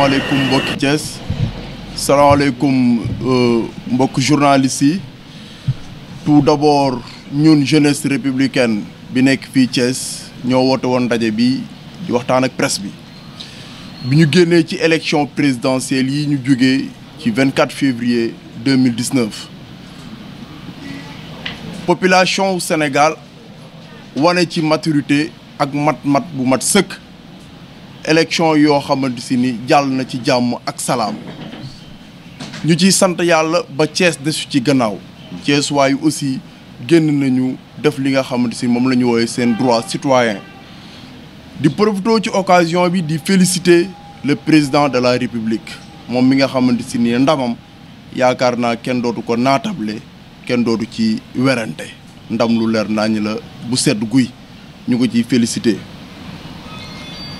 salaamaaleykum mbokki Thiès salaamaaleykum mbokk journalistes yi tout d'abord ñun jeunesse républicaine bi nekk fii Thiès ñoo woote woon ndaje bi di waxtaan ak presse bi ñu génnee ci élection présidentielle yi ñu jógee ci 24 février 2019 population Sénégal wane ci maturité ak mat bu mat sëkk élection yoo xamante si ni jàll na ci jàmm ak salaam ñu ciy sant yàlla ba Thiès desu ci gannaaw Thiès waaye aussi génn nañu def li nga xamante si moom la ñu woowee seen droit citoyen di profité ci occasion bi di féliciter le président de la république moom mi nga xamante si ni ndamam yaakaar naa kenn dootu ko naatable kenn dootu ci werante ndam lu leer nañ la bu sedd guy ñu ko ciy féliciter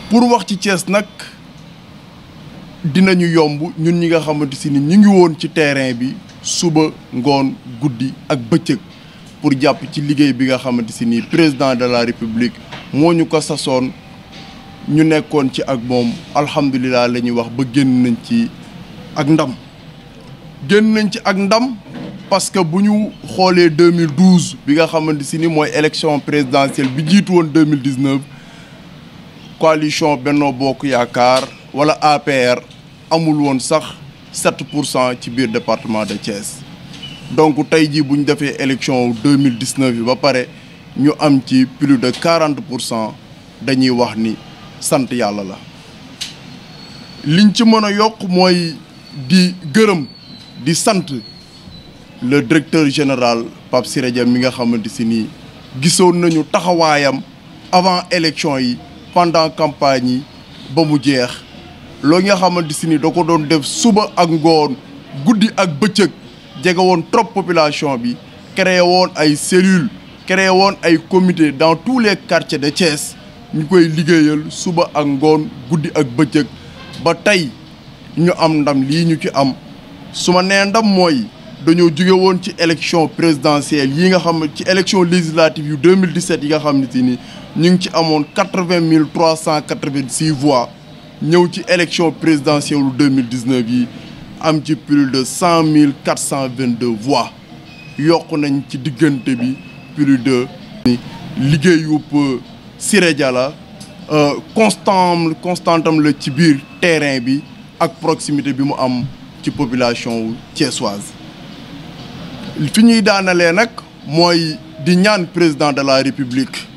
pour wax ci Thiès nag dinañu yomb ñun ñi nga xamante si ni ñu ngi woon ci terrain bi suba ngoon guddi ak bëccëg pour jàpp ci liggéey bi nga xamante si ni président de la république moo ñu ko sasoon ñu nekkoon ci ak moom alhamdulilah la ñuy wax ba génn nañ ci ak ndam parce que bu ñu xoolee 2012 bi nga xamante si ni mooy élection présidentielle bi jiitu woon 2019 coalition Benno Bokk Yaakaar wala APR amul woon sax 7% ci biir département de Thiès donc tey jii bu ñu defee élection 2019 yi ba pare ñu am ci plus de 40% dañuy wax ni sant yàlla la. liñ ci mën a yokk mooy di gërëm di sant le directeur général Pape Siré Dia mi nga xamante si nii gisoon nañu taxawaayam avant élection yi. pendant campagne yi ba mu jeex loo nga xamante si ni da ko doon def suba ak ngoon guddi ak bëccëg jege woon trop population bi créé woon ay cellules créé woon ay comités dans tous les quartiers de Thiès ñu koy liggéeyal suba ak ngoon guddi ak bëccëg ba tey ñu am ndam lii ñu ci am su ma nee ndam mooy dañoo jóge woon ci élection présidentielle yi nga xam ci élection législative yu 2017 yi nga xam ne si ni ñu ngi ci amoon 80 386 voix ñëw ci élection présidentielle yu 2019 yi am ci plus de 100 422 voix yokk nañ ci diggante bi plus de liggéeyub Siré Dia la constantam la ci biir terrain bi ak proximité bi mu am ci population thiessoise fi ñuy daanalee nag mooy di ñaan président de la république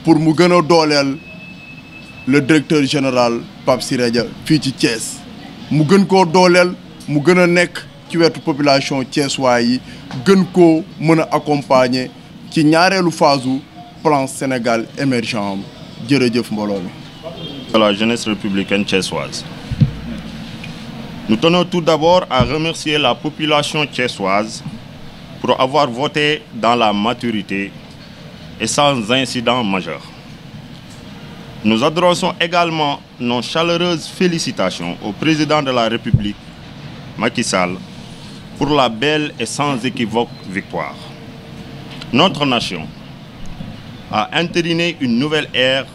pour mu gën a dooleel le directeur général Pape Siré Dia fii ci Thiès mu gën koo dooleel mu gën a nekk ci wetu population thiessois yi gën koo mën a accompagner ci ñaareelu phase plan Sénégal émergent jërëjëf mbooloo mi. De la jeunesse républicaine thiessoise. Nous tenons tout d'abord à remercier la population thiessoise pour avoir voté dans la maturité et sans incident majeur. Nous adressons également nos chaleureuses félicitations au président de la République, Macky Sall, pour la belle et sans équivoque victoire. Notre nation a entériné une nouvelle ère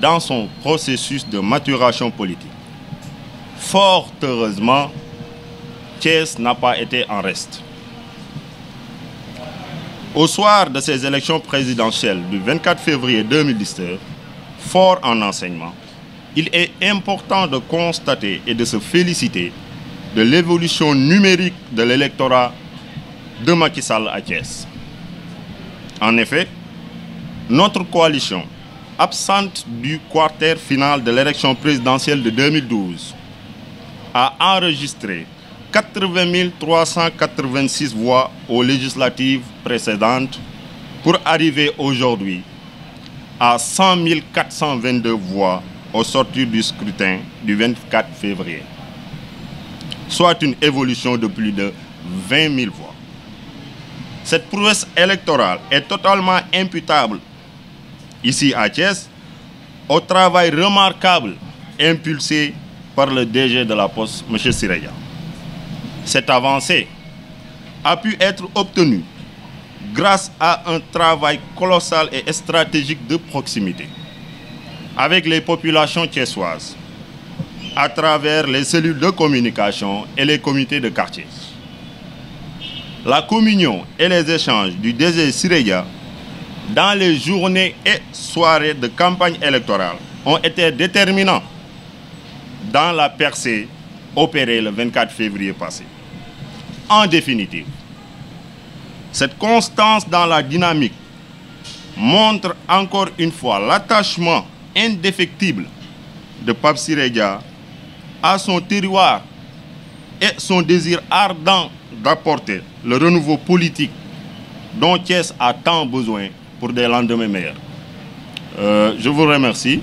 dans son processus de maturation politique. Fort heureusement, Thiès n'a pas été en reste. Au soir de ces élections présidentielles du 24 février 2019, fort en enseignement, il est important de constater et de se féliciter de l'évolution numérique de l'électorat de Macky Sall à Thiès. En effet, notre coalition, absente du quarter final de l'élection présidentielle de 2012, a enregistré 80 386 voix aux législatives précédentes pour arriver aujourd'hui à 100 422 voix au sortir du scrutin du 24 février, soit une évolution de plus de 20 000 voix. Cette prouesse électorale est totalement imputable, ici à Thiès, au travail remarquable impulsé par le DG de la Poste, M. Siré Dia. Cette avancée a pu être obtenue grâce à un travail colossal et stratégique de proximité avec les populations thiessoises, à travers les cellules de communication et les comités de quartier. La communion et les échanges du DG Siré Dia dans les journées et soirées de campagne électorale ont été déterminants dans la percée opérée le 24 février passé. En définitive, cette constance dans la dynamique montre encore une fois l'attachement indéfectible de Pape Siré Dia à son terroir et son désir ardent d'apporter le renouveau politique dont Thiès a tant besoin pour des lendemains meilleurs. Je vous remercie.